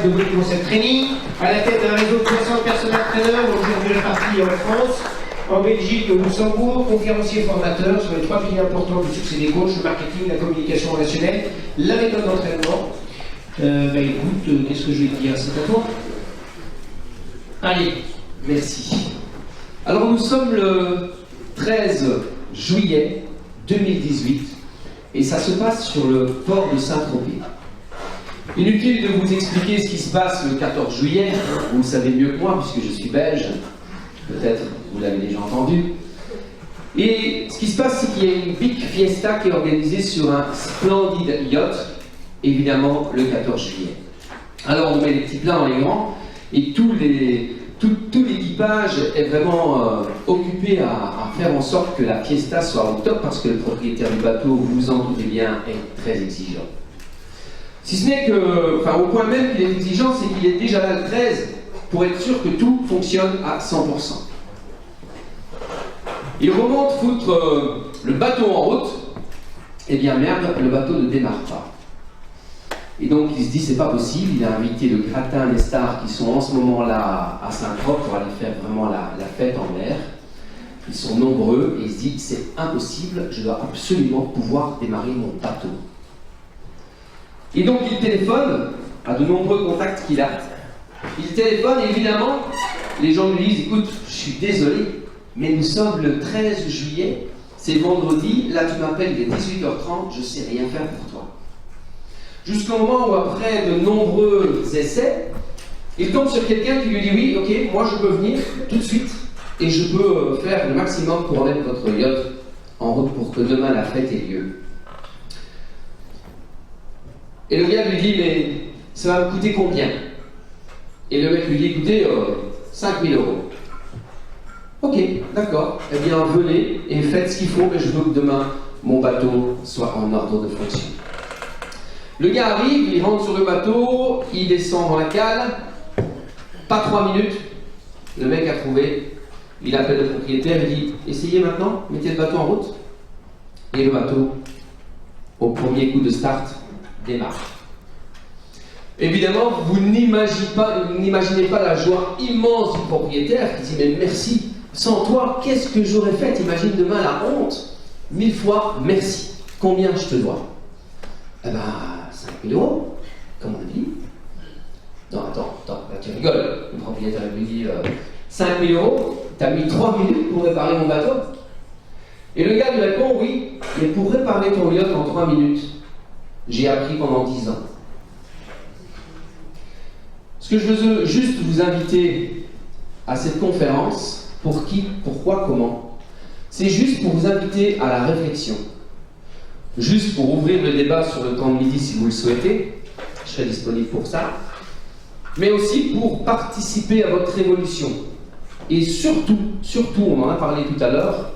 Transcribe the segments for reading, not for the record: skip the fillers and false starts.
de Bouygues Concept Training, à la tête d'un réseau de 300 personal trainers, aujourd'hui la partie en France, en Belgique et au Luxembourg, conférencier formateur sur les 3 piliers importants du succès des coachs, le marketing, la communication relationnelle, la méthode d'entraînement. Écoute, qu'est-ce que je vais te dire? C'est à toi. Allez, merci. Alors nous sommes le 13 juillet 2018 et ça se passe sur le port de Saint-Tropez. Inutile de vous expliquer ce qui se passe le 14 juillet, vous le savez mieux que moi puisque je suis belge, peut-être vous l'avez déjà entendu. Et ce qui se passe, c'est qu'il y a une big fiesta qui est organisée sur un splendide yacht, évidemment le 14 juillet. Alors on met les petits plats dans les grands et tout l'équipage est vraiment occupé à faire en sorte que la fiesta soit au top parce que le propriétaire du bateau, vous vous en doutez bien, est très exigeant. Si ce n'est que, au point même qu'il est exigeant, c'est qu'il est déjà là le 13 pour être sûr que tout fonctionne à 100%. Il remonte foutre le bateau en route, et bien merde, le bateau ne démarre pas. Et donc il se dit c'est pas possible, il a invité le gratin des stars qui sont en ce moment-là à Saint-Tropez pour aller faire vraiment la fête en mer. Ils sont nombreux et il se dit c'est impossible, je dois absolument pouvoir démarrer mon bateau. Et donc il téléphone à de nombreux contacts qu'il a. Il téléphone et évidemment les gens lui disent écoute, je suis désolé, mais nous sommes le 13 juillet, c'est vendredi, là tu m'appelles, il est 18h30, je sais rien faire pour toi. Jusqu'au moment où, après de nombreux essais, il tombe sur quelqu'un qui lui dit oui, ok, moi je peux venir tout de suite et je peux faire le maximum pour mettre votre yacht en route pour que demain la fête ait lieu. Et le gars lui dit mais ça va me coûter combien? Et le mec lui dit écoutez, 5 000 €. Ok, d'accord, eh bien venez et faites ce qu'il faut, mais je veux que demain mon bateau soit en ordre de fonction. Le gars arrive, il rentre sur le bateau, il descend dans la cale, pas 3 minutes, le mec a trouvé, il appelle le propriétaire, il dit « Essayez maintenant, mettez le bateau en route ». Et le bateau, au premier coup de start, démarre. Évidemment, vous n'imaginez pas la joie immense du propriétaire qui dit « Mais merci, sans toi, qu'est-ce que j'aurais fait? Imagine demain la honte. 1000 fois merci. Combien je te dois ?» Eh ben, 5 000 €, comme on dit. Non, attends, là tu rigoles. Le propriétaire lui dit 5 000 €, t'as mis 3 minutes pour réparer mon bateau. Et le gars lui répond oui, mais pour réparer ton yacht en 3 minutes, j'ai appris pendant 10 ans. Ce que je veux juste vous inviter à cette conférence, pour qui, pourquoi, comment, c'est juste pour vous inviter à la réflexion. Juste pour ouvrir le débat sur le temps de midi si vous le souhaitez, je serai disponible pour ça, mais aussi pour participer à votre évolution. Et surtout, on en a parlé tout à l'heure,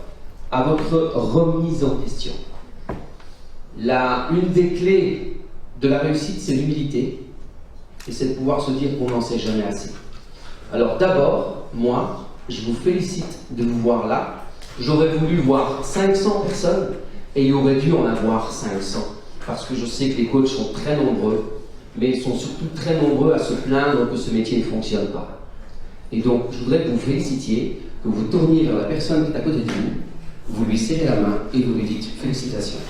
à votre remise en question. Une des clés de la réussite, c'est l'humilité, et c'est de pouvoir se dire qu'on n'en sait jamais assez. Alors d'abord, moi, je vous félicite de vous voir là. J'aurais voulu voir 500 personnes, et il aurait dû en avoir 500, parce que je sais que les coachs sont très nombreux, mais ils sont surtout très nombreux à se plaindre que ce métier ne fonctionne pas. Et donc, je voudrais que vous félicitiez, que vous tourniez vers la personne qui est à côté de vous, vous lui serrez la main et vous lui dites « Félicitations ».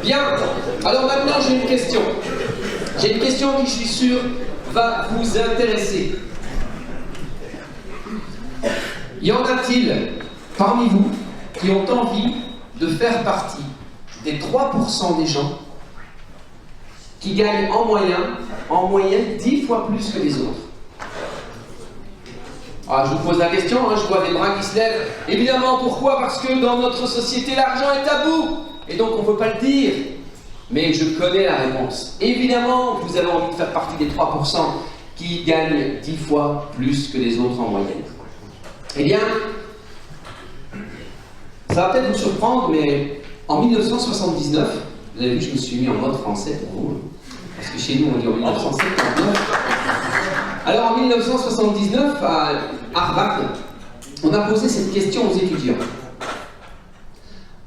Bien, alors maintenant j'ai une question. J'ai une question qui, je suis sûr, va vous intéresser. Y en a-t-il parmi vous qui ont envie de faire partie des 3% des gens qui gagnent en moyenne 10 fois plus que les autres? Ah, je vous pose la question, je vois des bras qui se lèvent. Évidemment, pourquoi? Parce que dans notre société, l'argent est tabou. Et donc, on ne peut pas le dire. Mais je connais la réponse. Évidemment, vous avez envie de faire partie des 3% qui gagnent 10 fois plus que les autres en moyenne. Eh bien, ça va peut-être vous surprendre, mais en 1979, vous avez vu, je me suis mis en mode français pour vous, parce que chez nous, on dit en 1979. Alors, en 1979, à Harvard, on a posé cette question aux étudiants.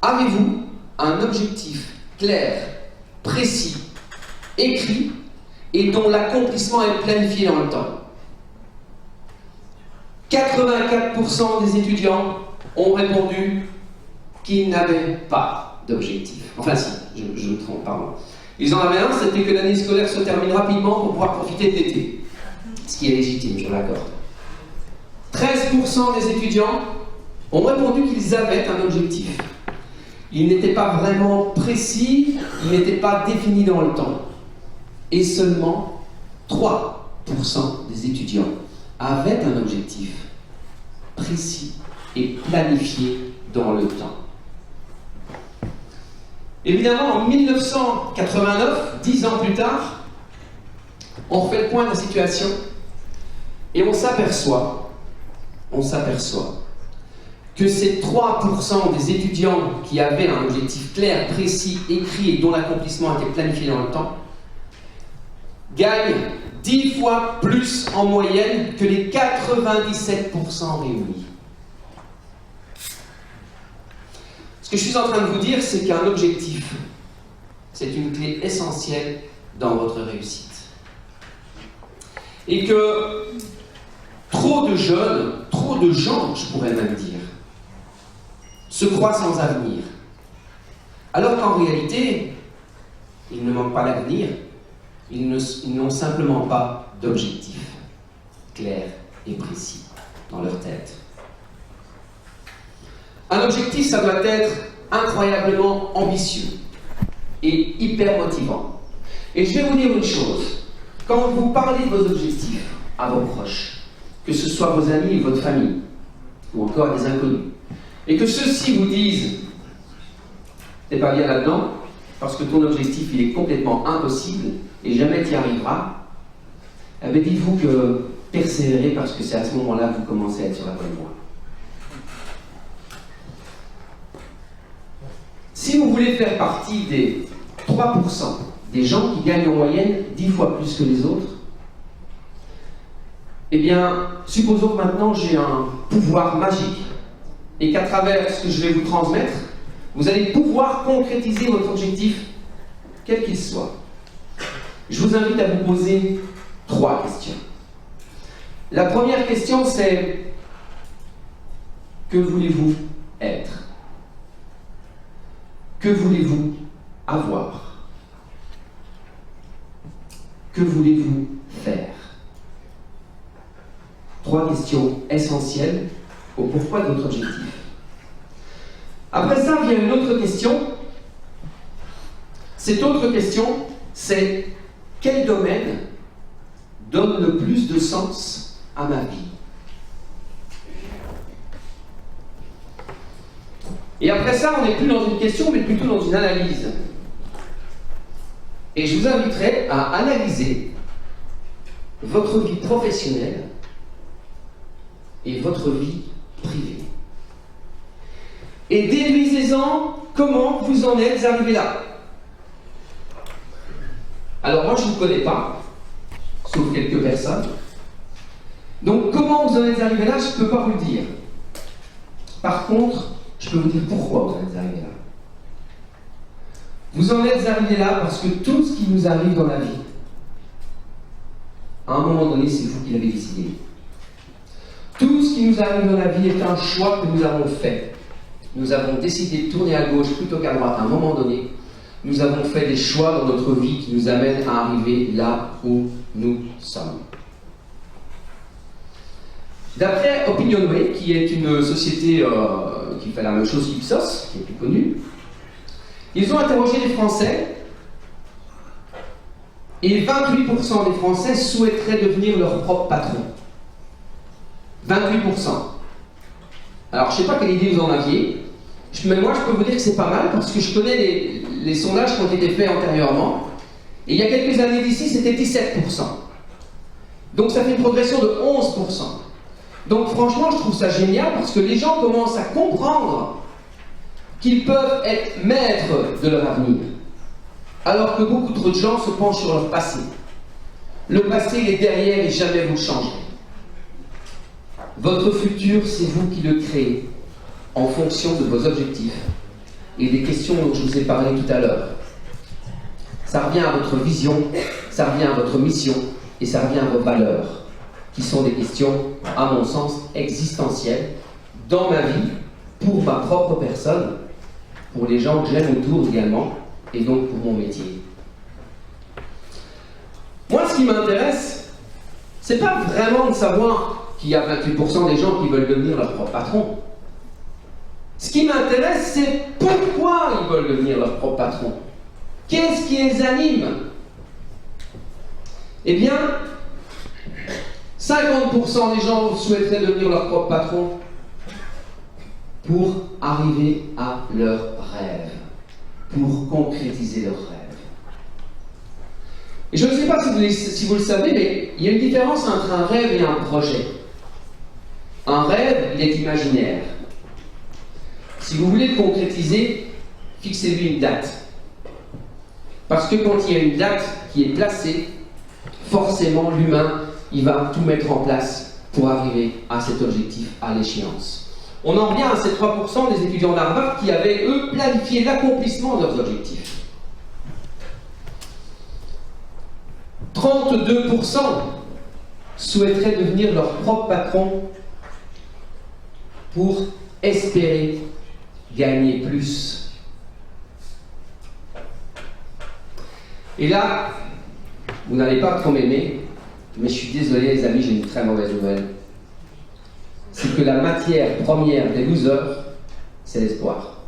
Avez-vous un objectif clair, précis, écrit et dont l'accomplissement est planifié dans le temps? 84% des étudiants ont répondu qu'ils n'avaient pas d'objectif. Enfin si, je me trompe, pardon. Ils en avaient un, c'était que l'année scolaire se termine rapidement pour pouvoir profiter de l'été. Ce qui est légitime, je l'accorde. 13% des étudiants ont répondu qu'ils avaient un objectif. Il n'était pas vraiment précis, il n'était pas défini dans le temps. Et seulement 3% des étudiants avaient un objectif précis et planifié dans le temps. Évidemment, en 1989, 10 ans plus tard, on refait le point de la situation et on s'aperçoit que ces 3% des étudiants qui avaient un objectif clair, précis, écrit et dont l'accomplissement était planifié dans le temps gagnent 10 fois plus en moyenne que les 97% réunis. Ce que je suis en train de vous dire, c'est qu'un objectif, c'est une clé essentielle dans votre réussite. Et que trop de jeunes, trop de gens, je pourrais même dire, se croient sans avenir. Alors qu'en réalité, ils ne manquent pas d'avenir, ils n'ont simplement pas d'objectif clair et précis dans leur tête. Un objectif, ça doit être incroyablement ambitieux et hyper motivant. Et je vais vous dire une chose, quand vous parlez de vos objectifs à vos proches, que ce soit vos amis ou votre famille, ou encore des inconnus, et que ceux-ci vous disent « t'es pas bien là-dedans, parce que ton objectif il est complètement impossible et jamais tu y arriveras », eh bien dites-vous que persévérez parce que c'est à ce moment-là que vous commencez à être sur la bonne voie. Si vous voulez faire partie des 3% des gens qui gagnent en moyenne 10 fois plus que les autres, eh bien, supposons que maintenant j'ai un pouvoir magique et qu'à travers ce que je vais vous transmettre, vous allez pouvoir concrétiser votre objectif, quel qu'il soit. Je vous invite à vous poser 3 questions. La première question, c'est que voulez-vous être? Que voulez-vous avoir? Que voulez-vous faire? 3 questions essentielles au pourquoi de votre objectif. Après ça vient une autre question. Cette autre question, c'est quel domaine donne le plus de sens à ma vie? Et après ça, on n'est plus dans une question, mais plutôt dans une analyse. Et je vous inviterai à analyser votre vie professionnelle et votre vie privée. Et déduisez-en comment vous en êtes arrivé là. Alors moi, je ne vous connais pas, sauf quelques personnes. Donc comment vous en êtes arrivé là, je ne peux pas vous le dire. Par contre, je peux vous dire pourquoi vous en êtes arrivé là. Vous en êtes arrivé là parce que tout ce qui nous arrive dans la vie, à un moment donné, c'est vous qui l'avez décidé. Tout ce qui nous arrive dans la vie est un choix que nous avons fait. Nous avons décidé de tourner à gauche plutôt qu'à droite à un moment donné. Nous avons fait des choix dans notre vie qui nous amènent à arriver là où nous sommes. D'après Opinionway, qui est une société qui fait la même chose qu'Ipsos, qui est plus connue, ils ont interrogé les Français et 28% des Français souhaiteraient devenir leur propre patron. 28%. Alors, je ne sais pas quelle idée vous en aviez, mais moi, je peux vous dire que c'est pas mal parce que je connais les sondages qui ont été faits antérieurement. Et il y a quelques années d'ici, c'était 17%. Donc, ça fait une progression de 11%. Donc, franchement, je trouve ça génial parce que les gens commencent à comprendre qu'ils peuvent être maîtres de leur avenir. Alors que beaucoup trop de gens se penchent sur leur passé. Le passé, il est derrière et jamais vous le changerez. Votre futur, c'est vous qui le créez en fonction de vos objectifs, et des questions dont je vous ai parlé tout à l'heure. Ça revient à votre vision, ça revient à votre mission, et ça revient à vos valeurs, qui sont des questions, à mon sens, existentielles, dans ma vie, pour ma propre personne, pour les gens que j'aime autour également, et donc pour mon métier. Moi, ce qui m'intéresse, c'est pas vraiment de savoir qu'il y a 28% des gens qui veulent devenir leur propre patron. Ce qui m'intéresse, c'est pourquoi ils veulent devenir leur propre patron. Qu'est-ce qui les anime? Eh bien, 50% des gens souhaiteraient devenir leur propre patron pour arriver à leur rêve, pour concrétiser leur rêve. Et je ne sais pas si vous le savez, mais il y a une différence entre un rêve et un projet. Un rêve, il est imaginaire. Si vous voulez le concrétiser, fixez-lui une date. Parce que quand il y a une date qui est placée, forcément l'humain, il va tout mettre en place pour arriver à cet objectif, à l'échéance. On en revient à ces 3% des étudiants d'Harvard qui avaient, eux, planifié l'accomplissement de leurs objectifs. 32% souhaiteraient devenir leur propre patron pour espérer gagner plus. Et là, vous n'allez pas trop m'aimer, mais je suis désolé les amis, j'ai une très mauvaise nouvelle. C'est que la matière première des losers, c'est l'espoir.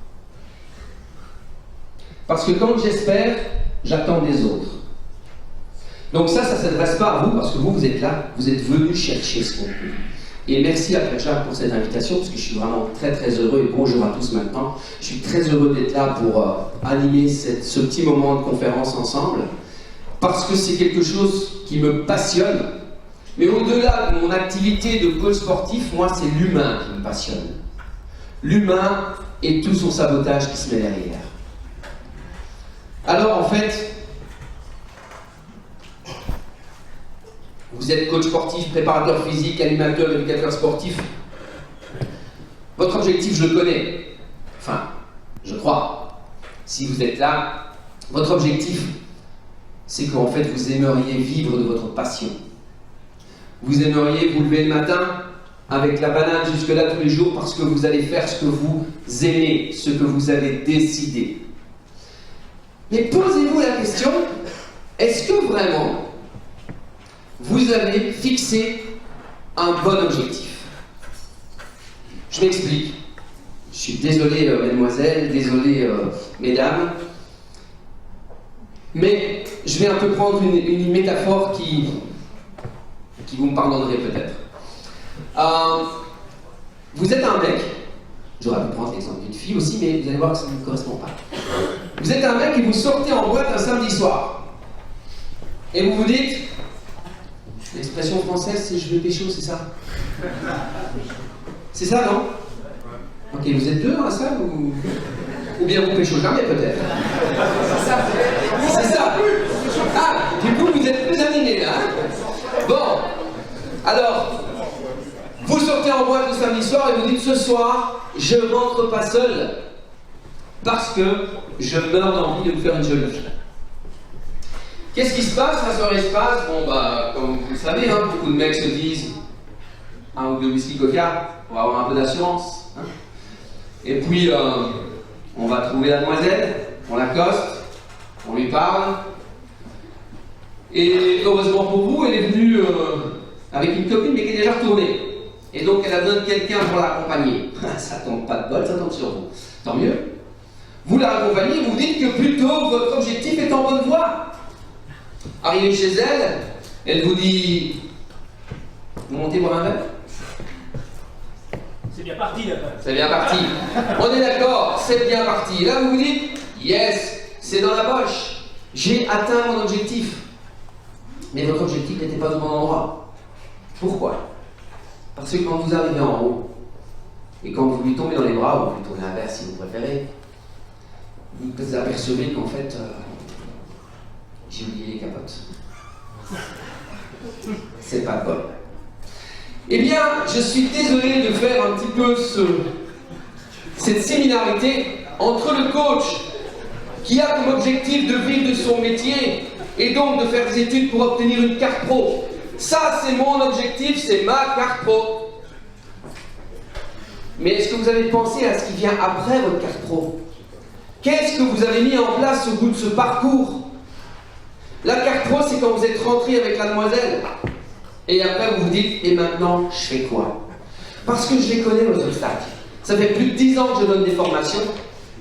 Parce que quand j'espère, j'attends des autres. Donc ça ne s'adresse pas à vous, parce que vous êtes là, vous êtes venus chercher ce contenu. Et merci à Kacha pour cette invitation, parce que je suis vraiment très très heureux, et bonjour à tous maintenant. Je suis très heureux d'être là pour animer ce petit moment de conférence ensemble, parce que c'est quelque chose qui me passionne. Mais au-delà de mon activité de coach sportif, moi c'est l'humain qui me passionne. L'humain et tout son sabotage qui se met derrière. Alors en fait, vous êtes coach sportif, préparateur physique, animateur, éducateur sportif. Votre objectif, je le connais. Enfin, je crois. Si vous êtes là, votre objectif, c'est qu'en fait, vous aimeriez vivre de votre passion. Vous aimeriez vous lever le matin avec la banane jusque-là tous les jours parce que vous allez faire ce que vous aimez, ce que vous avez décidé. Mais posez-vous la question, est-ce que vraiment vous avez fixé un bon objectif? Je m'explique. Je suis désolé, mesdemoiselles, désolé, mesdames. Mais je vais un peu prendre une métaphore qui vous me pardonnerez peut-être. Vous êtes un mec, j'aurais pu prendre l'exemple d'une fille aussi, mais vous allez voir que ça ne me correspond pas. Vous êtes un mec et vous sortez en boîte un samedi soir. Et vous vous dites, l'expression française c'est je vais pécho, c'est ça? C'est ça, non? Ok, vous êtes deux dans la salle ou bien vous pécho jamais peut-être? C'est ça. C'est ça. Ah, du coup vous êtes plus animés là, hein? Bon, alors, vous sortez en boîte le samedi soir et vous dites ce soir, je rentre pas seul parce que je meurs d'envie de me faire une jolie fille. Qu'est-ce qui se passe? La soirée se passe, bon bah, comme vous le savez, hein, beaucoup de mecs se disent un ou deux whisky coca, on va avoir un peu d'assurance. Hein. Et puis, on va trouver la demoiselle, on l'accoste, on lui parle. Et heureusement pour vous, elle est venue avec une copine, mais qui est déjà retournée. Et donc, elle a besoin de quelqu'un pour l'accompagner. Ça tombe pas de bol, ça tombe sur vous. Tant mieux. Vous la raccompagnez, vous dites que plutôt votre objectif est en bonne voie. Arrivé chez elle, elle vous dit « Vous montez boire un verre ?» C'est bien parti, là. C'est bien parti. On est d'accord, c'est bien parti. Et là, vous vous dites « Yes, c'est dans la poche. J'ai atteint mon objectif. » Mais votre objectif n'était pas au bon endroit. Pourquoi? Parce que quand vous arrivez en haut, et quand vous lui tombez dans les bras, ou plutôt l'inverse si vous préférez, vous apercevez qu'en fait, j'ai oublié les capotes. C'est pas bon. Eh bien, je suis désolé de faire un petit peu cette similarité entre le coach qui a comme objectif de vivre de son métier et donc de faire des études pour obtenir une carte pro. Ça, c'est mon objectif, c'est ma carte pro. Mais est-ce que vous avez pensé à ce qui vient après votre carte pro? Qu'est-ce que vous avez mis en place au bout de ce parcours? La carte pro, c'est quand vous êtes rentré avec la demoiselle. Et après, vous vous dites, et maintenant, je fais quoi? Parce que je les connais, vos obstacles. Ça fait plus de 10 ans que je donne des formations.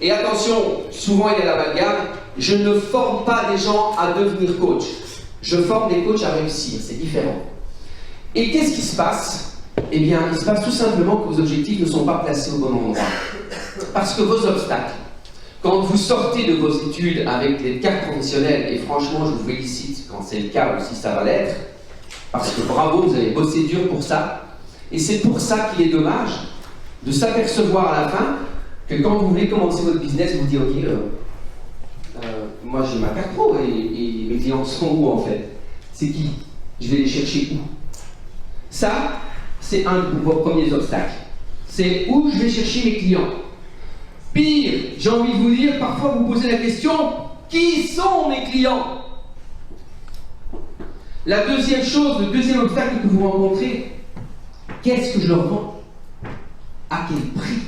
Et attention, souvent il y a l'amalgame, je ne forme pas des gens à devenir coach. Je forme des coachs à réussir, c'est différent. Et qu'est-ce qui se passe? Eh bien, il se passe tout simplement que vos objectifs ne sont pas placés au bon endroit. Parce que vos obstacles, quand vous sortez de vos études avec des cartes professionnelles, et franchement, je vous félicite quand c'est le cas aussi, ça va l'être, parce que bravo, vous avez bossé dur pour ça, et c'est pour ça qu'il est dommage de s'apercevoir à la fin que quand vous voulez commencer votre business, vous dites ok, moi j'ai ma carte pro et mes clients sont où en fait? C'est qui? Je vais les chercher où? Ça, c'est un de vos premiers obstacles. C'est où je vais chercher mes clients. Pire, j'ai envie de vous dire, parfois vous posez la question, qui sont mes clients? La deuxième chose, le deuxième obstacle que vous rencontrez, qu'est-ce que je leur vends? À quel prix?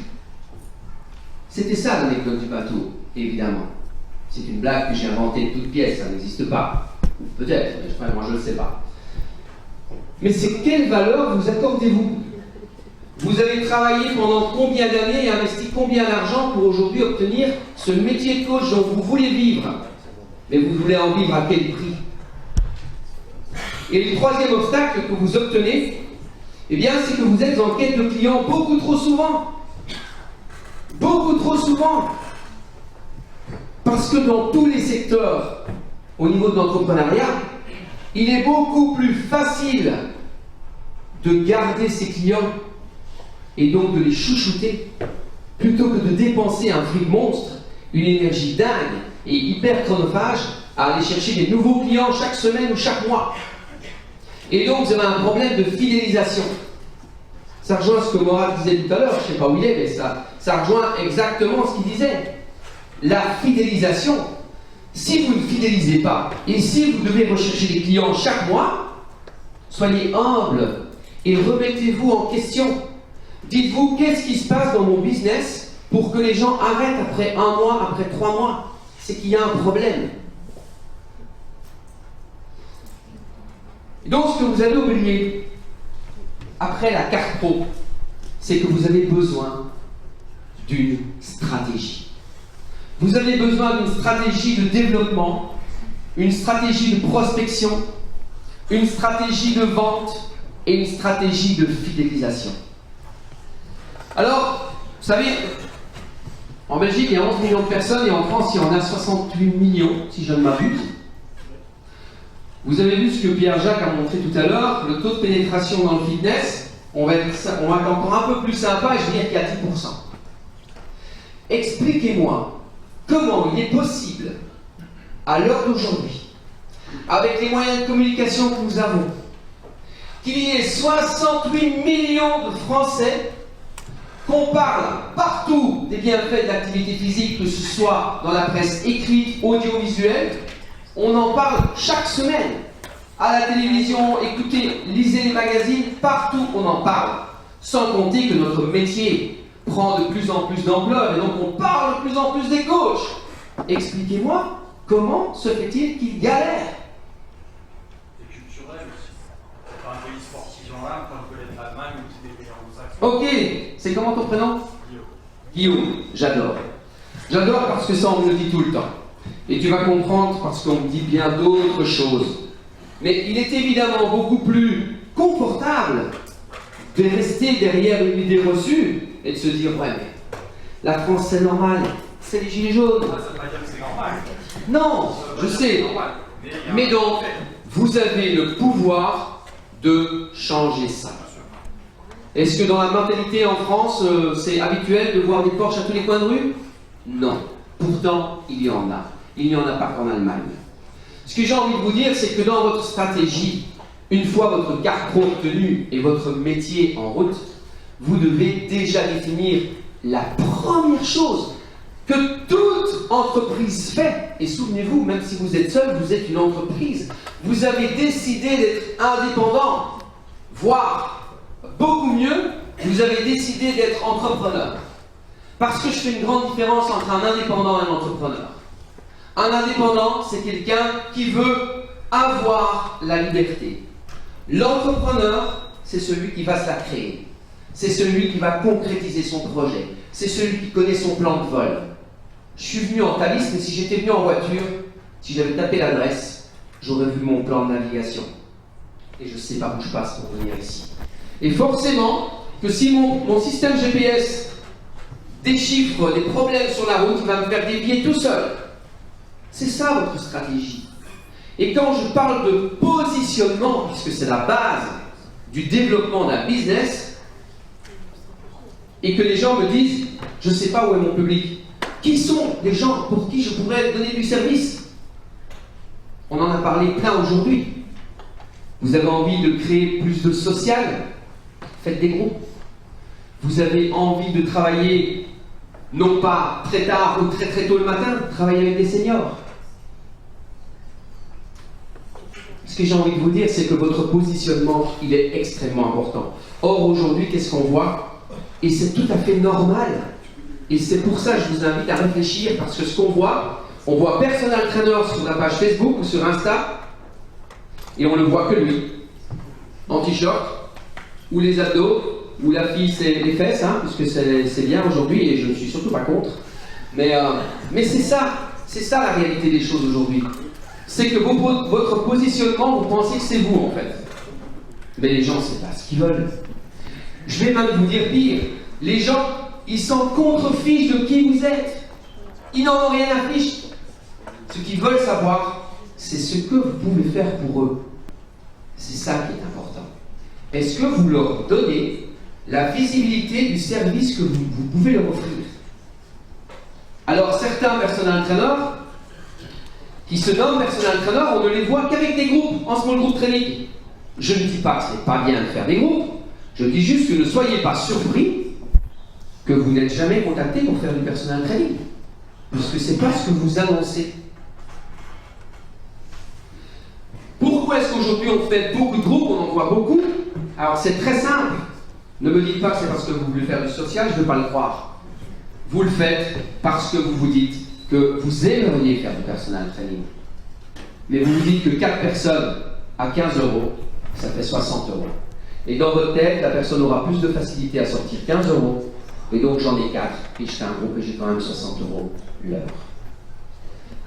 C'était ça l'anecdote du bateau, évidemment. C'est une blague que j'ai inventée de toutes pièces, ça n'existe pas. Peut-être, mais moi je ne le sais pas. Mais c'est quelle valeur vous accordez-vous? Vous avez travaillé pendant combien d'années et investi combien d'argent pour aujourd'hui obtenir ce métier de coach dont vous voulez vivre? Mais vous voulez en vivre à quel prix? Et le troisième obstacle que vous obtenez, eh bien, c'est que vous êtes en quête de clients beaucoup trop souvent. Beaucoup trop souvent. Parce que dans tous les secteurs, au niveau de l'entrepreneuriat, il est beaucoup plus facile de garder ses clients et donc de les chouchouter plutôt que de dépenser un fric monstre, une énergie dingue et hyper chronophage à aller chercher des nouveaux clients chaque semaine ou chaque mois. Et donc vous avez un problème de fidélisation. Ça rejoint ce que Morat disait tout à l'heure, je ne sais pas où il est, mais ça rejoint exactement ce qu'il disait. La fidélisation, si vous ne fidélisez pas, et si vous devez rechercher des clients chaque mois, soyez humble et remettez-vous en question. Dites-vous, qu'est-ce qui se passe dans mon business pour que les gens arrêtent après 1 mois, après 3 mois? C'est qu'il y a un problème. Et donc, ce que vous avez oublié, après la carte pro, c'est que vous avez besoin d'une stratégie. Vous avez besoin d'une stratégie de développement, une stratégie de prospection, une stratégie de vente et une stratégie de fidélisation. Alors, vous savez, en Belgique, il y a 11 millions de personnes et en France, il y en a 68 millions, si je ne m'abuse. Vous avez vu ce que Pierre-Jacques a montré tout à l'heure, le taux de pénétration dans le fitness, on va être encore un peu plus sympa et je vais dire qu'il y a 10%. Expliquez-moi comment il est possible, à l'heure d'aujourd'hui, avec les moyens de communication que nous avons, qu'il y ait 68 millions de Français, qu'on parle partout des bienfaits de l'activité physique, que ce soit dans la presse écrite, audiovisuelle, on en parle chaque semaine. À la télévision, écoutez, lisez les magazines, partout on en parle. Sans compter que notre métier prend de plus en plus d'ampleur et donc on parle de plus en plus des coachs. Expliquez-moi, comment se fait-il qu'ils galèrent? C'est culturel aussi. C'est pas un pays sportif en l'âme comme peut l'être l'Allemagne ou des pays anglo-saxons. Ok, c'est comment ton prénom? Guillaume, j'adore. J'adore parce que ça on me le dit tout le temps. Et tu vas comprendre parce qu'on me dit bien d'autres choses. Mais il est évidemment beaucoup plus confortable de rester derrière une idée reçue et de se dire ouais mais la France c'est normal, c'est les gilets jaunes. Ça veut pas dire que c'est normal. Non, je sais. Mais donc, vous avez le pouvoir de changer ça. Est-ce que dans la mentalité en France, c'est habituel de voir des Porsche à tous les coins de rue? Non. Pourtant, il y en a. Il n'y en a pas qu'en Allemagne. Ce que j'ai envie de vous dire, c'est que dans votre stratégie, une fois votre carte pro obtenue et votre métier en route, vous devez déjà définir la première chose. que toute entreprise fait, et souvenez-vous, même si vous êtes seul, vous êtes une entreprise, vous avez décidé d'être indépendant, voire beaucoup mieux, vous avez décidé d'être entrepreneur. Parce que je fais une grande différence entre un indépendant et un entrepreneur. Un indépendant, c'est quelqu'un qui veut avoir la liberté. L'entrepreneur, c'est celui qui va se la créer. C'est celui qui va concrétiser son projet. C'est celui qui connaît son plan de vol. Je suis venu en Thalys, mais si j'étais venu en voiture, si j'avais tapé l'adresse, j'aurais vu mon plan de navigation. Et je sais par où je passe pour venir ici. Et forcément, que si mon système GPS déchiffre des problèmes sur la route, il va me faire dévier tout seul. C'est ça votre stratégie. Et quand je parle de positionnement, puisque c'est la base du développement d'un business, et que les gens me disent, je ne sais pas où est mon public. Qui sont les gens pour qui je pourrais donner du service? On en a parlé plein aujourd'hui. Vous avez envie de créer plus de social? Faites des groupes. Vous avez envie de travailler, non pas très tard ou très très tôt le matin, travaillez avec des seniors. Ce que j'ai envie de vous dire, c'est que votre positionnement, il est extrêmement important. Or, aujourd'hui, qu'est-ce qu'on voit? Et c'est tout à fait normal. Et c'est pour ça que je vous invite à réfléchir, parce que ce qu'on voit, on voit personal trainer sur la page Facebook ou sur Insta, et on ne voit que lui. En t-shirt, ou les abdos, ou la fille c'est les fesses, hein, puisque c'est bien aujourd'hui, et je ne suis surtout pas contre. Mais c'est ça la réalité des choses aujourd'hui. C'est que votre positionnement, vous pensez que c'est vous en fait. Mais les gens, c'est pas ce qu'ils veulent. Je vais même vous dire pire. Les gens, ils s'en contrefichent de qui vous êtes. Ils n'en ont rien à fiche. Ce qu'ils veulent savoir, c'est ce que vous pouvez faire pour eux. C'est ça qui est important. Est-ce que vous leur donnez la visibilité du service que vous pouvez leur offrir? Alors, certains personal trainers, qui se nomment personal trainer, on ne les voit qu'avec des groupes, en small group training. Je ne dis pas que ce n'est pas bien de faire des groupes, je dis juste que ne soyez pas surpris que vous n'êtes jamais contacté pour faire du personal training, puisque ce n'est pas ce que vous annoncez. Pourquoi est-ce qu'aujourd'hui on fait beaucoup de groupes, on en voit beaucoup? Alors c'est très simple. Ne me dites pas que c'est parce que vous voulez faire du social, je ne veux pas le croire. Vous le faites parce que vous vous dites que vous aimeriez faire du personal training. Mais vous vous dites que 4 personnes à 15 €, ça fait 60 €. Et dans votre tête, la personne aura plus de facilité à sortir 15 €, et donc j'en ai 4, et je fais un groupe et j'ai quand même 60 € l'heure.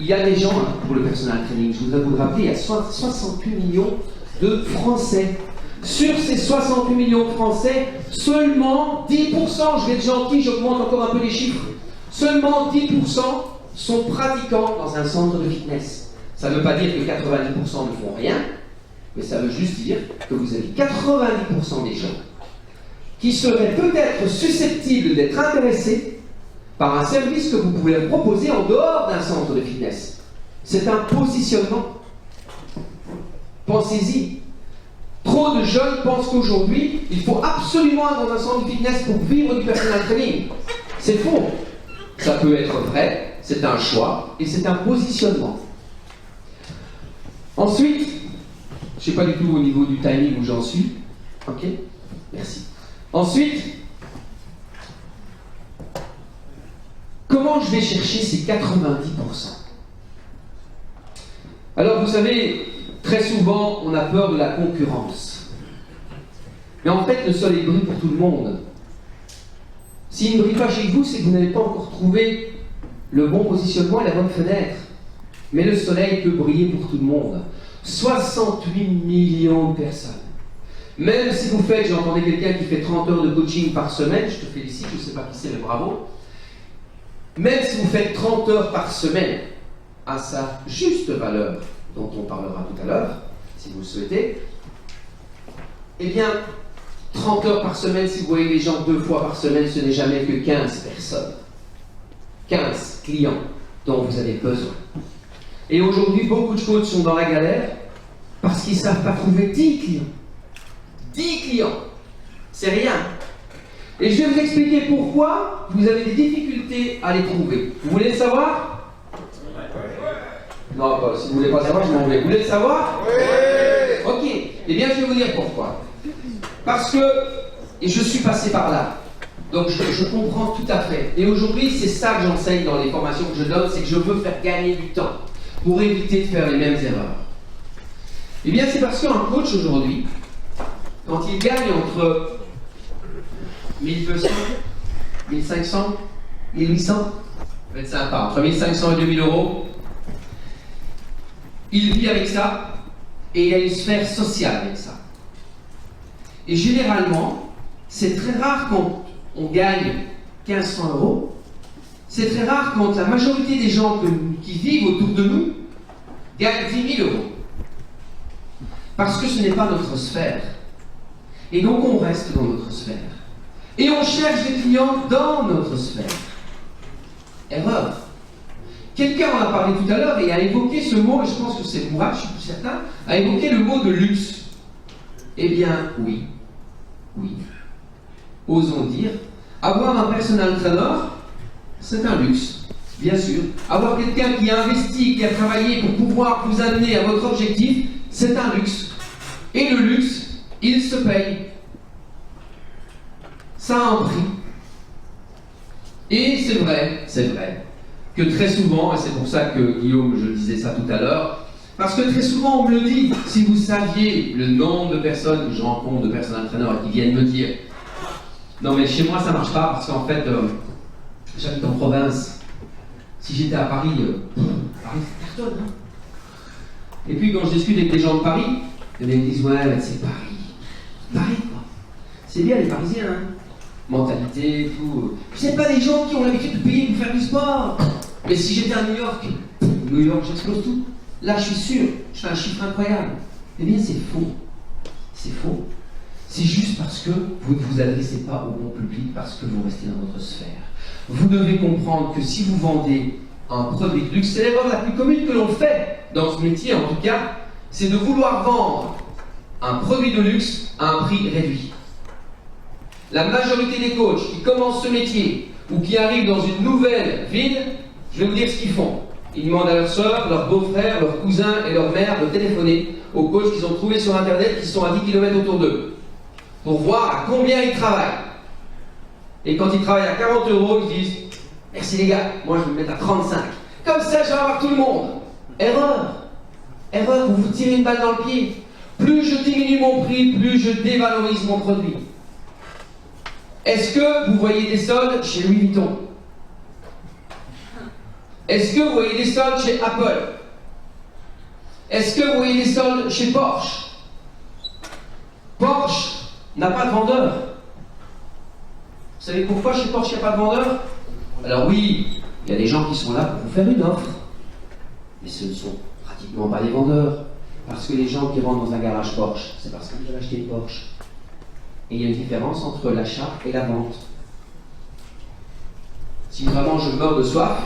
Il y a des gens, pour le personal training, je voudrais vous le rappeler, il y a 68 millions de Français. Sur ces 68 millions de Français, seulement 10%, je vais être gentil, j'augmente encore un peu les chiffres, seulement 10% sont pratiquants dans un centre de fitness. Ça ne veut pas dire que 90% ne font rien, mais ça veut juste dire que vous avez 90% des gens qui seraient peut-être susceptibles d'être intéressés par un service que vous pouvez leur proposer en dehors d'un centre de fitness. C'est un positionnement. Pensez-y. Trop de jeunes pensent qu'aujourd'hui, il faut absolument être dans un centre de fitness pour vivre du personal training. C'est faux. Ça peut être vrai, c'est un choix et c'est un positionnement. Ensuite, je ne sais pas du tout au niveau du timing où j'en suis. Ok, merci. Ensuite, comment je vais chercher ces 90%? Alors vous savez, très souvent on a peur de la concurrence. Mais en fait le soleil brille pour tout le monde. S'il ne brille pas chez vous, c'est que vous n'avez pas encore trouvé le bon positionnement et la bonne fenêtre. Mais le soleil peut briller pour tout le monde. 68 millions de personnes. Même si vous faites, j'entendais quelqu'un qui fait 30 heures de coaching par semaine, je te félicite, je ne sais pas qui c'est, mais bravo. Même si vous faites 30 heures par semaine, à sa juste valeur, dont on parlera tout à l'heure, si vous le souhaitez, eh bien, 30 heures par semaine, si vous voyez les gens 2 fois par semaine, ce n'est jamais que 15 personnes. 15 clients dont vous avez besoin. Et aujourd'hui, beaucoup de coachs sont dans la galère parce qu'ils ne savent pas trouver 10 clients. 10 clients, c'est rien. Et je vais vous expliquer pourquoi vous avez des difficultés à les trouver. Vous voulez le savoir? Non, si vous ne voulez pas savoir, je m'en vais. Vous voulez le savoir? Oui. Ok. Eh bien, je vais vous dire pourquoi. Parce que, et je suis passé par là, donc je comprends tout à fait. Et aujourd'hui, c'est ça que j'enseigne dans les formations que je donne, c'est que je veux faire gagner du temps pour éviter de faire les mêmes erreurs. Eh bien, c'est parce qu'un coach aujourd'hui, quand il gagne entre 1200, 1500, 1800, faites ça pas, entre 1500 et 2000 euros, il vit avec ça et il a une sphère sociale avec ça. Et généralement, c'est très rare quand on gagne 1500 euros, c'est très rare quand la majorité des gens qui vivent autour de nous gagnent 10 000 euros. Parce que ce n'est pas notre sphère. Et donc on reste dans notre sphère. Et on cherche des clients dans notre sphère. Erreur. Quelqu'un en a parlé tout à l'heure et a évoqué ce mot, et je pense que c'est moi, je suis plus certain, a évoqué le mot de luxe. Eh bien, oui. Oui. Osons dire, avoir un personal trainer, c'est un luxe, bien sûr. Avoir quelqu'un qui a investi, qui a travaillé pour pouvoir vous amener à votre objectif, c'est un luxe. Et le luxe, il se paye. Ça a un prix. Et c'est vrai, que très souvent, et c'est pour ça que Guillaume, je disais ça tout à l'heure, parce que très souvent on me le dit, si vous saviez le nombre de personnes que je rencontre, de personal trainers qui viennent me dire non mais chez moi ça marche pas parce qu'en fait j'habite en province, si j'étais à Paris, Paris c'est cartonne, hein. Et puis quand je discute avec des gens de Paris, ils me disent ouais mais c'est Paris quoi, c'est bien les Parisiens, hein. Mentalité, tout. C'est pas des gens qui ont l'habitude de payer pour faire du sport. Mais si j'étais à New York, j'explose tout. Là, je suis sûr, je fais un chiffre incroyable. Eh bien, c'est faux. C'est faux. C'est juste parce que vous ne vous adressez pas au bon public, parce que vous restez dans votre sphère. Vous devez comprendre que si vous vendez un produit de luxe, c'est l'erreur la plus commune que l'on fait dans ce métier, en tout cas, c'est de vouloir vendre un produit de luxe à un prix réduit. La majorité des coachs qui commencent ce métier ou qui arrivent dans une nouvelle ville, je vais vous dire ce qu'ils font. Ils demandent à leur soeur, leur beau-frère, leur cousin et leur mère de téléphoner aux coachs qu'ils ont trouvés sur Internet qui sont à 10 km autour d'eux pour voir à combien ils travaillent. Et quand ils travaillent à 40 euros, ils disent « Merci les gars, moi je vais me mettre à 35. Comme ça, je vais avoir tout le monde. » Erreur. Erreur, vous vous tirez une balle dans le pied. Plus je diminue mon prix, plus je dévalorise mon produit. Est-ce que vous voyez des soldes chez Louis Vuitton? Est-ce que vous voyez des soldes chez Apple? Est-ce que vous voyez des soldes chez Porsche? Porsche n'a pas de vendeur. Vous savez pourquoi chez Porsche il n'y a pas de vendeur? Alors oui, il y a des gens qui sont là pour vous faire une offre. Mais ce ne sont pratiquement pas des vendeurs. Parce que les gens qui rentrent dans un garage Porsche, c'est parce qu'ils veulent acheter une Porsche. Et il y a une différence entre l'achat et la vente. Si vraiment je meurs de soif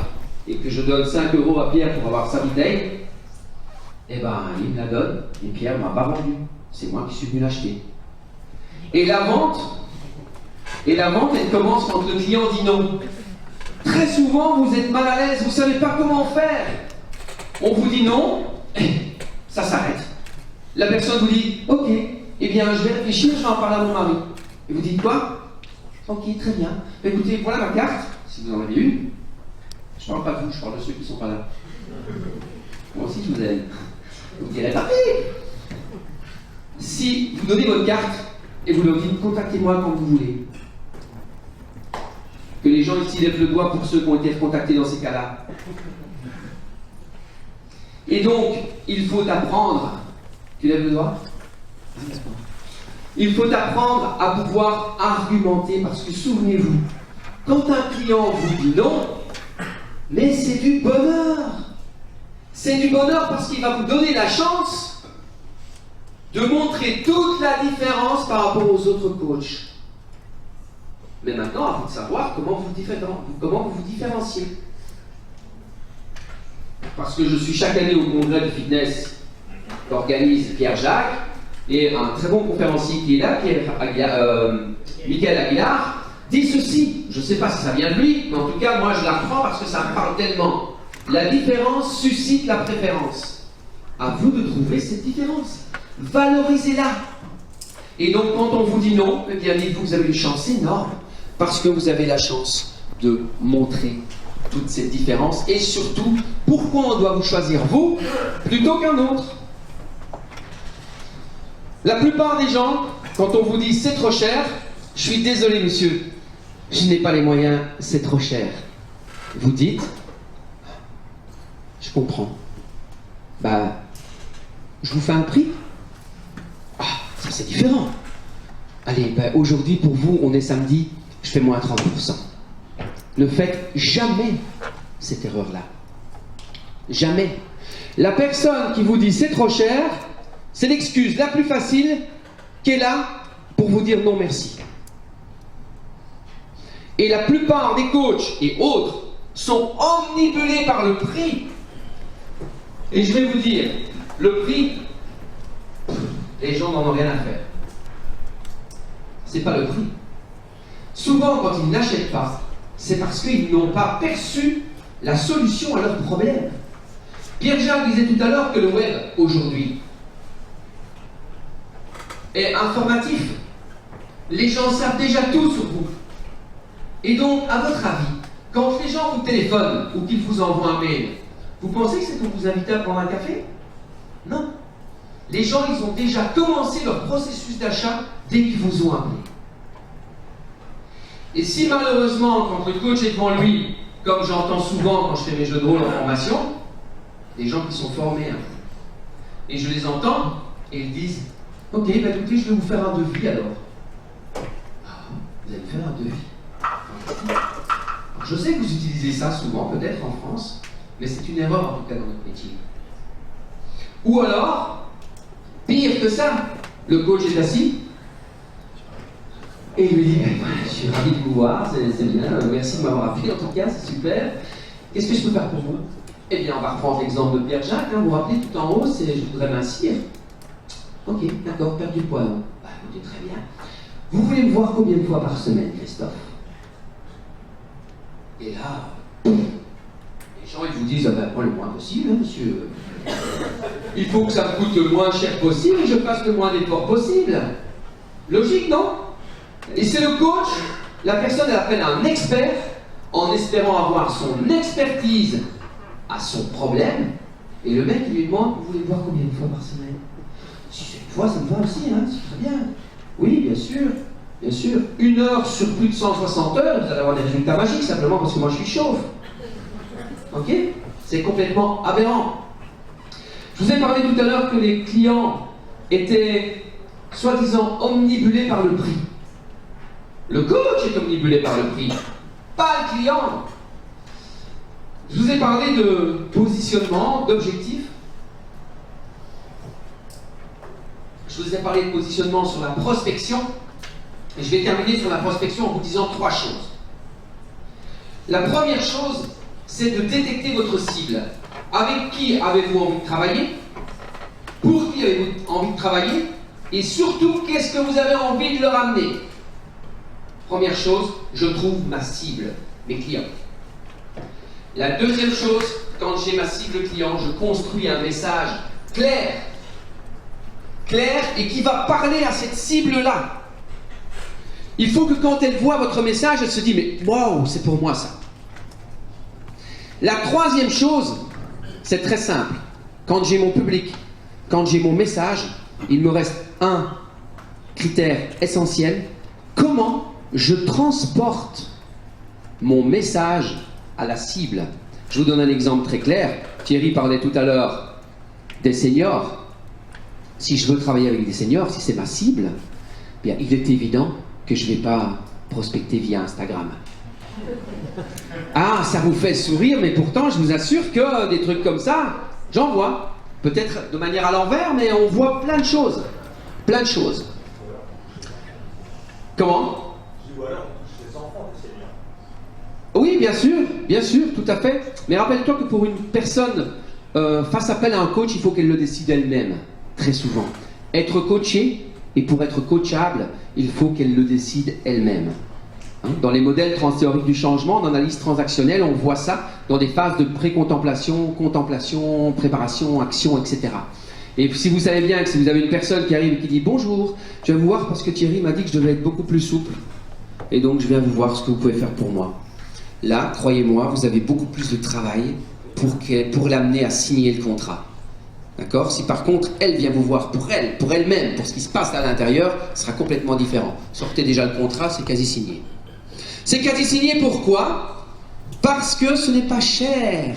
et que je donne 5 euros à Pierre pour avoir sa bouteille, eh ben il me la donne et Pierre ne m'a pas vendu. C'est moi qui suis venu l'acheter. Et la vente, elle commence quand le client dit non. Très souvent, vous êtes mal à l'aise, vous ne savez pas comment faire. On vous dit non, ça s'arrête. La personne vous dit ok. Eh bien, je vais réfléchir, je vais en parler à mon mari. Et vous dites quoi? Ok, très bien. Écoutez, voilà ma carte, si vous en avez une. Je parle pas de vous, je parle de ceux qui ne sont pas là. Moi aussi, je vous aime. Vous direz parfait. Si vous donnez votre carte et vous leur dites contactez-moi quand vous voulez. Que les gens ici lèvent le doigt pour ceux qui ont été contactés dans ces cas-là. Et donc, il faut apprendre. Tu lèves le doigt? Il faut apprendre à pouvoir argumenter parce que souvenez-vous, quand un client vous dit non, mais c'est du bonheur. C'est du bonheur parce qu'il va vous donner la chance de montrer toute la différence par rapport aux autres coachs. Mais maintenant, à vous de savoir comment vous vous différenciez. Parce que je suis chaque année au congrès de fitness qu'organise Pierre Jacques, et un très bon conférencier qui est là, Michael Aguilar, dit ceci. Je ne sais pas si ça vient de lui, mais en tout cas, moi je l'apprends parce que ça me parle tellement. La différence suscite la préférence. À vous de trouver cette différence. Valorisez-la. Et donc, quand on vous dit non, eh bien, dites-vous que vous avez une chance énorme parce que vous avez la chance de montrer toute cette différence et surtout, pourquoi on doit vous choisir vous plutôt qu'un autre. La plupart des gens, quand on vous dit c'est trop cher, je suis désolé monsieur, je n'ai pas les moyens, c'est trop cher. Vous dites, je comprends. Bah, je vous fais un prix. Ah, ça c'est différent. Allez, bah, aujourd'hui pour vous, on est samedi, je fais moins 30%. Ne faites jamais cette erreur-là. Jamais. La personne qui vous dit c'est trop cher, c'est l'excuse la plus facile qu'elle a pour vous dire non merci. Et la plupart des coachs et autres sont omnibulés par le prix. Et je vais vous dire, le prix, les gens n'en ont rien à faire. C'est pas le prix. Souvent, quand ils n'achètent pas, c'est parce qu'ils n'ont pas perçu la solution à leur problème. Pierre-Jacques disait tout à l'heure que le web, aujourd'hui, est informatif. Les gens savent déjà tout sur vous. Et donc, à votre avis, quand les gens vous téléphonent ou qu'ils vous envoient un mail, vous pensez que c'est pour vous inviter à prendre un café? Non. Les gens, ils ont déjà commencé leur processus d'achat dès qu'ils vous ont appelé. Et si malheureusement, quand le coach est devant lui, comme j'entends souvent quand je fais mes jeux de rôle en formation, des gens qui sont formés un peu, et je les entends, et ils disent « Ok, bah écoutez, je vais vous faire un devis alors. » Vous allez me faire un devis. Alors, je sais que vous utilisez ça souvent, peut-être en France, mais c'est une erreur en tout cas dans notre métier. Ou alors, pire que ça, le coach est assis, et il lui dit « Je suis ravi de vous voir, c'est bien, merci de m'avoir appris en tout cas, c'est super. Qu'est-ce que je peux faire pour vous ?» Eh bien, on va reprendre l'exemple de Pierre-Jacques, vous vous rappelez, tout en haut, c'est « Je voudrais mincir. » Ok, d'accord, perdre du poids. Bah, écoutez, très bien. Vous voulez me voir combien de fois par semaine, Christophe? Et là, les gens, ils vous disent « Ah ben, moi, le moins possible, hein, monsieur. Il faut que ça me coûte le moins cher possible et que je fasse le moins d'efforts possible. » Logique, non? Et c'est le coach, la personne, elle appelle un expert en espérant avoir son expertise à son problème. Et le mec, il lui demande, vous voulez voir combien de fois par semaine? Si c'est une fois, ça me va aussi, hein, c'est très bien. Oui, bien sûr, bien sûr. 1 heure sur plus de 160 heures, vous allez avoir des résultats magiques, simplement parce que moi je suis chauve. Ok? C'est complètement aberrant. Je vous ai parlé tout à l'heure que les clients étaient soi-disant omnibulés par le prix. Le coach est omnibulé par le prix, pas le client. Je vous ai parlé de positionnement, d'objectif. Je vous ai parlé de positionnement sur la prospection. Et je vais terminer sur la prospection en vous disant 3 choses. La première chose, c'est de détecter votre cible. Avec qui avez-vous envie de travailler? Pour qui avez-vous envie de travailler? Et surtout, qu'est-ce que vous avez envie de leur amener? Première chose, je trouve ma cible, mes clients. La deuxième chose, quand j'ai ma cible client, je construis un message clair et qui va parler à cette cible-là. Il faut que quand elle voit votre message, elle se dit « Mais waouh, c'est pour moi ça ». La troisième chose, c'est très simple. Quand j'ai mon public, quand j'ai mon message, il me reste un critère essentiel. Comment je transporte mon message à la cible? Je vous donne un exemple très clair. Thierry parlait tout à l'heure des seniors. Si je veux travailler avec des seniors, si c'est ma cible, bien, il est évident que je ne vais pas prospecter via Instagram. Ah, ça vous fait sourire, mais pourtant, je vous assure que des trucs comme ça, j'en vois. Peut-être de manière à l'envers, mais on voit plein de choses. Plein de choses. Comment? Ou alors, les enfants des seniors. Oui, bien sûr, tout à fait. Mais rappelle-toi que pour une personne fasse appel à un coach, il faut qu'elle le décide elle-même, très souvent. Être coachée, et pour être coachable, il faut qu'elle le décide elle-même. Dans les modèles transthéoriques du changement, en analyse transactionnelle, on voit ça dans des phases de pré-contemplation, contemplation, préparation, action, etc. Et si vous savez bien que si vous avez une personne qui arrive et qui dit « Bonjour, je viens vous voir parce que Thierry m'a dit que je devais être beaucoup plus souple. Et donc je viens vous voir ce que vous pouvez faire pour moi. » Là, croyez-moi, vous avez beaucoup plus de travail pour l'amener à signer le contrat. D'accord? Si par contre, elle vient vous voir pour elle-même, pour ce qui se passe à l'intérieur, ce sera complètement différent. Sortez déjà le contrat, c'est quasi signé. C'est quasi signé, pourquoi? Parce que ce n'est pas cher.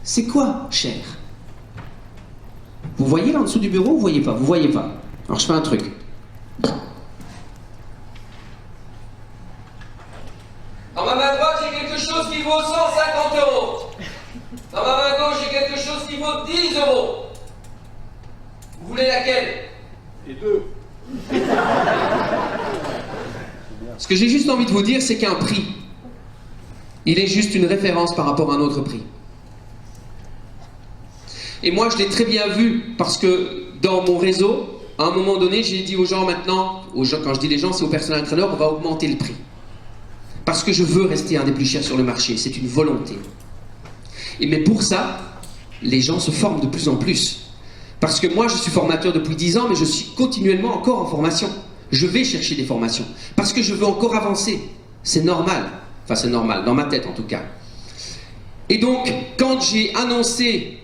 C'est quoi cher? Vous voyez là en dessous du bureau ou vous voyez pas? Vous voyez pas. Alors je fais un truc. Dans ma main droite, j'ai quelque chose qui vaut 150 €. Dans ma main gauche, j'ai quelque chose qui vaut 10 €. Vous voulez laquelle? Les deux. Ce que j'ai juste envie de vous dire, c'est qu'un prix, il est juste une référence par rapport à un autre prix. Et moi, je l'ai très bien vu, parce que dans mon réseau, à un moment donné, j'ai dit aux gens maintenant, quand je dis les gens, c'est aux personnel trainers, on va augmenter le prix. Parce que je veux rester un des plus chers sur le marché, c'est une volonté. Mais pour ça, les gens se forment de plus en plus. Parce que moi, je suis formateur depuis 10 ans, mais je suis continuellement encore en formation. Je vais chercher des formations. Parce que je veux encore avancer. C'est normal. Enfin, c'est normal, dans ma tête en tout cas. Et donc, quand j'ai annoncé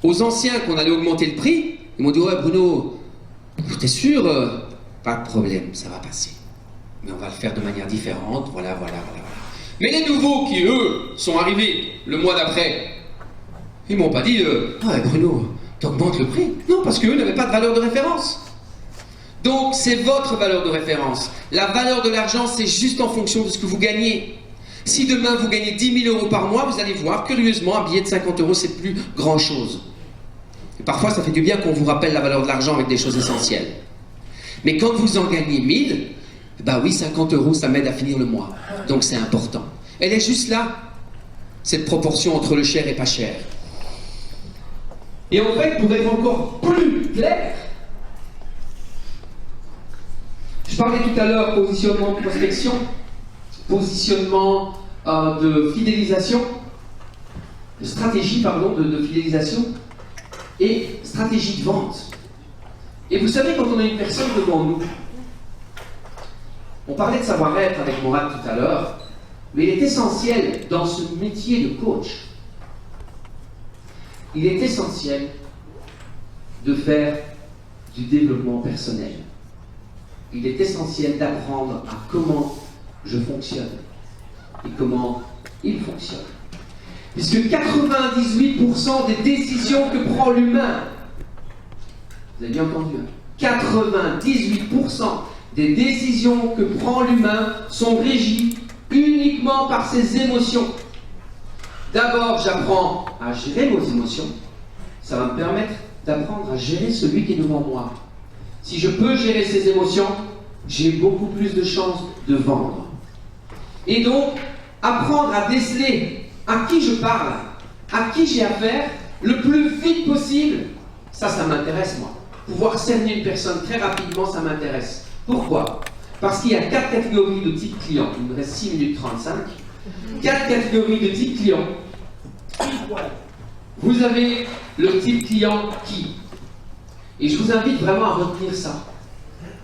aux anciens qu'on allait augmenter le prix, ils m'ont dit « Ouais, Bruno, t'es sûr? Pas de problème, ça va passer. Mais on va le faire de manière différente, voilà. » Mais les nouveaux qui, eux, sont arrivés le mois d'après, ils m'ont pas dit « Ah, Bruno, t'augmentes le prix. » Non, parce qu'eux n'avaient pas de valeur de référence. Donc, c'est votre valeur de référence. La valeur de l'argent, c'est juste en fonction de ce que vous gagnez. Si demain, vous gagnez 10 000 € par mois, vous allez voir, curieusement, un billet de 50 €, c'est plus grand-chose. Et parfois, ça fait du bien qu'on vous rappelle la valeur de l'argent avec des choses essentielles. Mais quand vous en gagnez 1000, bah oui, 50 €, ça m'aide à finir le mois. Donc, c'est important. Elle est juste là, cette proportion entre le cher et pas cher. Et en fait, pour être encore plus clair, je parlais tout à l'heure positionnement de prospection, positionnement de fidélisation, de stratégie, pardon, de fidélisation et stratégie de vente. Et vous savez, quand on a une personne devant nous, on parlait de savoir-être avec Mourad tout à l'heure, mais il est essentiel dans ce métier de coach, il est essentiel de faire du développement personnel. Il est essentiel d'apprendre à comment je fonctionne et comment il fonctionne. Puisque 98% des décisions que prend l'humain, vous avez bien entendu, 98% des décisions que prend l'humain sont régies uniquement par ses émotions. D'abord, j'apprends à gérer vos émotions. Ça va me permettre d'apprendre à gérer celui qui est devant moi. Si je peux gérer ces émotions, j'ai beaucoup plus de chances de vendre. Et donc, apprendre à déceler à qui je parle, à qui j'ai affaire, le plus vite possible, ça m'intéresse moi. Pouvoir cerner une personne très rapidement, ça m'intéresse. Pourquoi? Parce qu'il y a 4 catégories de type client. Il me reste 6 minutes 35. 4 catégories de type client. Vous avez le type client qui. Et je vous invite vraiment à retenir ça.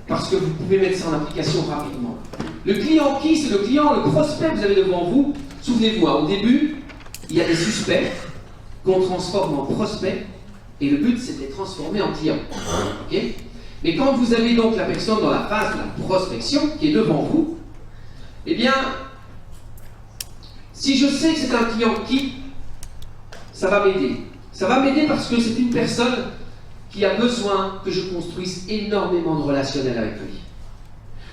Parce que vous pouvez mettre ça en application rapidement. Le client qui, c'est le client, le prospect que vous avez devant vous. Souvenez-vous, au début, il y a des suspects qu'on transforme en prospects. Et le but, c'est de les transformer en clients. Okay? Mais quand vous avez donc la personne dans la phase de la prospection qui est devant vous, eh bien, si je sais que c'est un client qui, ça va m'aider. Ça va m'aider parce que c'est une personne qui a besoin que je construise énormément de relationnel avec lui.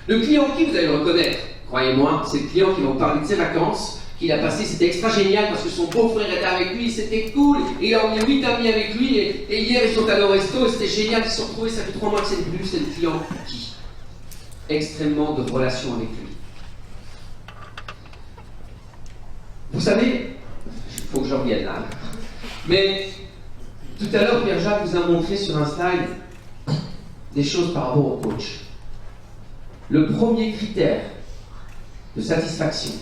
Le client qui, vous allez le reconnaître, croyez-moi, c'est le client qui va vous parler de ses vacances, qu'il a passé, c'était extra génial parce que son beau-frère était avec lui, c'était cool, et il a emmené 8 amis avec lui, et hier ils sont allés au resto, et c'était génial, ils se sont retrouvés, ça fait 3 mois que c'est plus, c'est le client qui. Extrêmement de relation avec lui. Vous savez, il faut que je revienne là, mais tout à l'heure, Pierre-Jacques vous a montré sur un slide des choses par rapport au coach. Le premier critère de satisfaction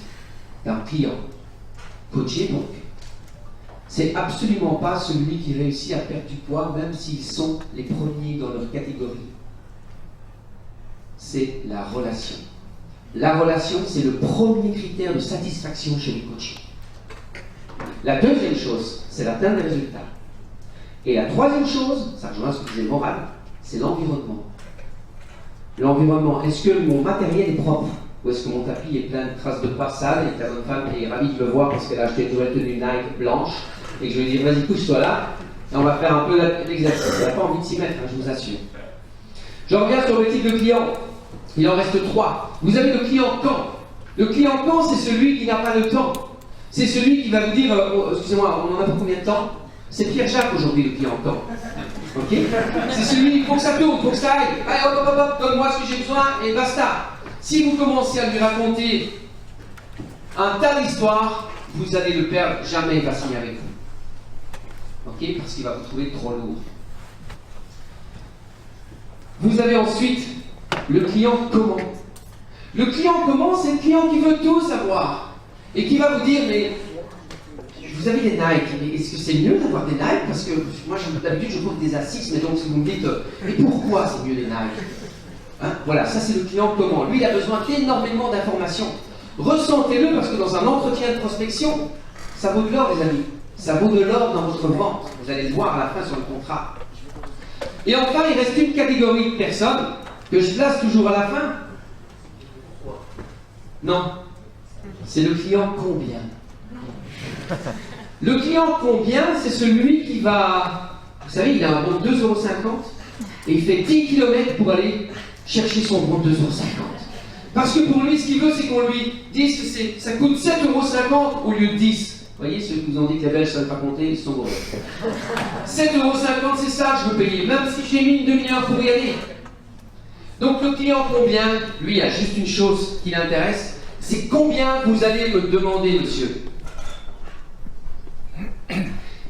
d'un client coaché, donc, c'est absolument pas celui qui réussit à perdre du poids, même s'ils sont les premiers dans leur catégorie. C'est la relation. La relation, c'est le premier critère de satisfaction chez les coachés. La deuxième chose, c'est l'atteinte des résultats. Et la troisième chose, ça rejoint ce que je disais moral, c'est l'environnement. L'environnement, est-ce que mon matériel est propre? Ou est-ce que mon tapis est plein de traces de pas sales et que la bonne femme est ravie de me voir parce qu'elle a acheté une nouvelle tenue Nike blanche et que je lui dis vas-y couche-toi là et on va faire un peu l'exercice. Elle n'a pas envie de s'y mettre, hein, je vous assure. Je reviens sur le type de client. Il en reste 3. Vous avez le client quand? Le client quand, c'est celui qui n'a pas le temps. C'est celui qui va vous dire excusez-moi, on en a pour combien de temps? C'est Pierre-Jacques aujourd'hui le client quand. Ok? C'est celui, il faut que ça tourne, il faut que ça aille. Allez, hop, hop, hop, donne-moi ce que j'ai besoin et basta. Si vous commencez à lui raconter un tas d'histoires, vous allez le perdre, jamais il va signer avec vous. Ok? Parce qu'il va vous trouver trop lourd. Vous avez ensuite le client comment. Le client comment, c'est le client qui veut tout savoir et qui va vous dire mais vous avez des Nike, mais est-ce que c'est mieux d'avoir des Nike? Parce que moi d'habitude je porte des Asics, mais donc si vous me dites mais pourquoi c'est mieux des Nike? Hein, voilà, ça c'est le client comment. Lui il a besoin d'énormément d'informations. Ressentez-le parce que dans un entretien de prospection, ça vaut de l'or les amis. Ça vaut de l'or dans votre vente. Vous allez le voir à la fin sur le contrat. Et enfin il reste une catégorie de personnes que je place toujours à la fin. Non, c'est le client combien. Le client combien, c'est celui qui va... Vous savez, il a un bon 2,50 € et il fait 10 km pour aller chercher son bon 2,50 €. Parce que pour lui, ce qu'il veut, c'est qu'on lui dise que ça coûte 7,50 € au lieu de 10. Vous voyez, ceux qui vous ont dit que les Belges ne savent pas compter, ils sont gros. 7,50 €, c'est ça que je veux payer, même si j'ai mis une demi-heure pour y aller. Donc le client combien, lui, a juste une chose qui l'intéresse, c'est combien vous allez me demander, monsieur.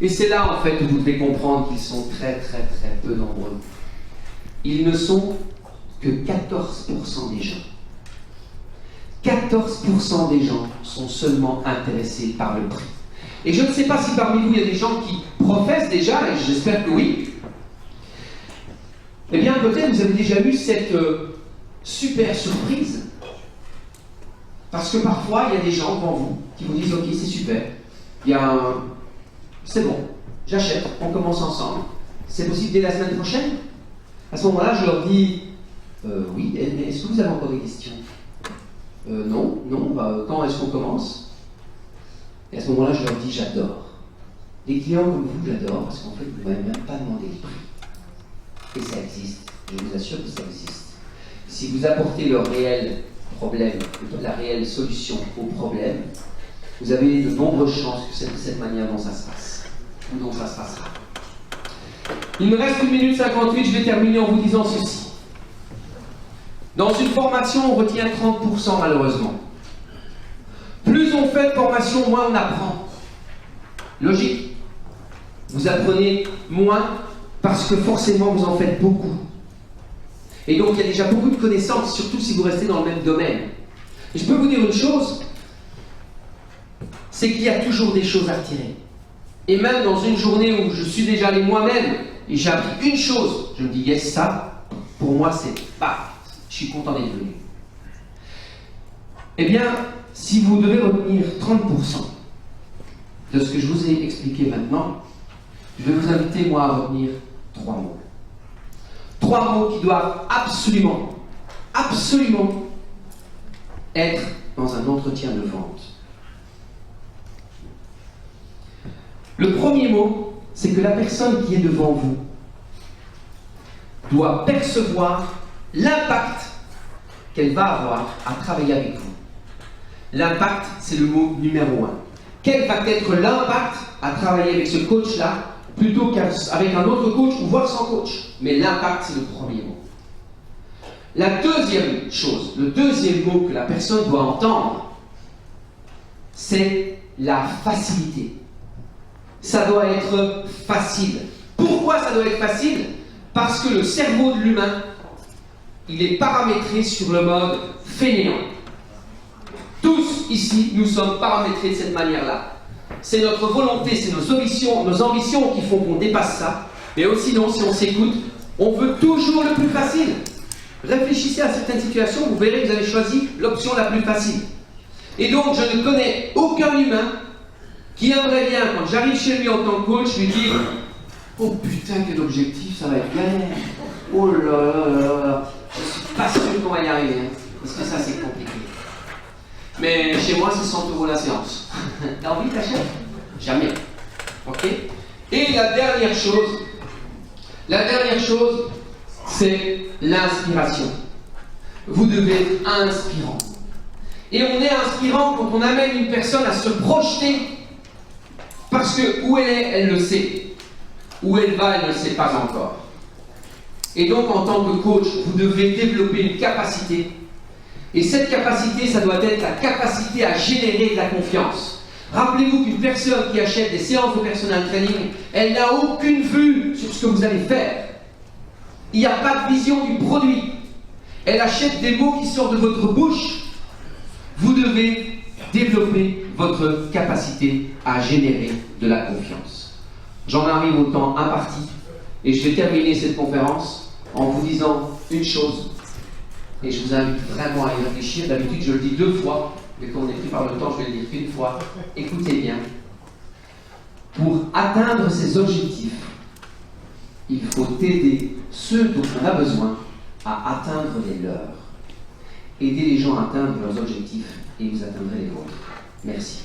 Et c'est là, en fait, où vous devez comprendre qu'ils sont très, très, très peu nombreux. Ils ne sont que 14% des gens. 14% des gens sont seulement intéressés par le prix. Et je ne sais pas si parmi vous, il y a des gens qui professent déjà, et j'espère que oui. Eh bien, peut-être vous avez déjà eu cette super surprise. Parce que parfois, il y a des gens devant vous qui vous disent « Ok, c'est super. Il y a un... C'est bon, j'achète, on commence ensemble. C'est possible dès la semaine prochaine ?» À ce moment-là, je leur dis oui, mais est-ce que vous avez encore des questions? Non, quand est-ce qu'on commence? Et à ce moment-là, je leur dis j'adore. Les clients comme vous, j'adore, parce qu'en fait, vous ne m'avez même pas demandé le prix. Et ça existe, je vous assure que ça existe. Si vous apportez le réel problème, la réelle solution au problème, vous avez de nombreuses chances que c'est de cette manière dont ça se passe, ou dont ça se passera. Il me reste 1 minute 58, je vais terminer en vous disant ceci. Dans une formation, on retient 30% malheureusement. Plus on fait de formation, moins on apprend. Logique. Vous apprenez moins parce que forcément vous en faites beaucoup. Et donc il y a déjà beaucoup de connaissances, surtout si vous restez dans le même domaine. Et je peux vous dire une chose, c'est qu'il y a toujours des choses à retirer. Et même dans une journée où je suis déjà allé moi-même et j'ai appris une chose, je me dis yes, ça, pour moi c'est pas, je suis content d'être venu. Eh bien, si vous devez retenir 30% de ce que je vous ai expliqué maintenant, je vais vous inviter moi à retenir 3 mots. 3 mots qui doivent absolument être dans un entretien de vente. Le premier mot, c'est que la personne qui est devant vous doit percevoir l'impact qu'elle va avoir à travailler avec vous. L'impact, c'est le mot numéro 1. Quel va être l'impact à travailler avec ce coach-là plutôt qu'avec un autre coach ou voire sans coach? Mais l'impact, c'est le premier mot. La deuxième chose, le deuxième mot que la personne doit entendre, c'est la facilité. Ça doit être facile. Pourquoi ça doit être facile? Parce que le cerveau de l'humain il est paramétré sur le mode fainéant. Tous ici, nous sommes paramétrés de cette manière-là. C'est notre volonté, c'est nos ambitions qui font qu'on dépasse ça. Mais sinon, si on s'écoute, on veut toujours le plus facile. Réfléchissez à certaines situations, vous verrez que vous avez choisi l'option la plus facile. Et donc, je ne connais aucun humain qui aimerait bien, quand j'arrive chez lui en tant que coach, lui dire « Oh putain, quel objectif, ça va être galère. Oh là là là là, je suis pas sûr qu'on va y arriver. Hein, parce que ça, c'est compliqué. » Mais chez moi, c'est 100 € la séance. T'as envie, t'achètes? Jamais. Ok? Et la dernière chose, c'est l'inspiration. Vous devez être inspirant. Et on est inspirant quand on amène une personne à se projeter, parce que où elle est, elle le sait. Où elle va, elle ne le sait pas encore. Et donc, en tant que coach, vous devez développer une capacité. Et cette capacité, ça doit être la capacité à générer de la confiance. Rappelez-vous qu'une personne qui achète des séances de personal training, elle n'a aucune vue sur ce que vous allez faire. Il n'y a pas de vision du produit. Elle achète des mots qui sortent de votre bouche. Vous devez développer votre capacité à générer de la confiance. J'en arrive au temps imparti et je vais terminer cette conférence en vous disant une chose. Et je vous invite vraiment à y réfléchir. D'habitude, je le dis 2 fois, mais quand on est pris par le temps, je vais le dire une fois. Écoutez bien. Pour atteindre ces objectifs, il faut aider ceux dont on a besoin à atteindre les leurs. Aidez les gens à atteindre leurs objectifs et vous atteindrez les vôtres. Merci.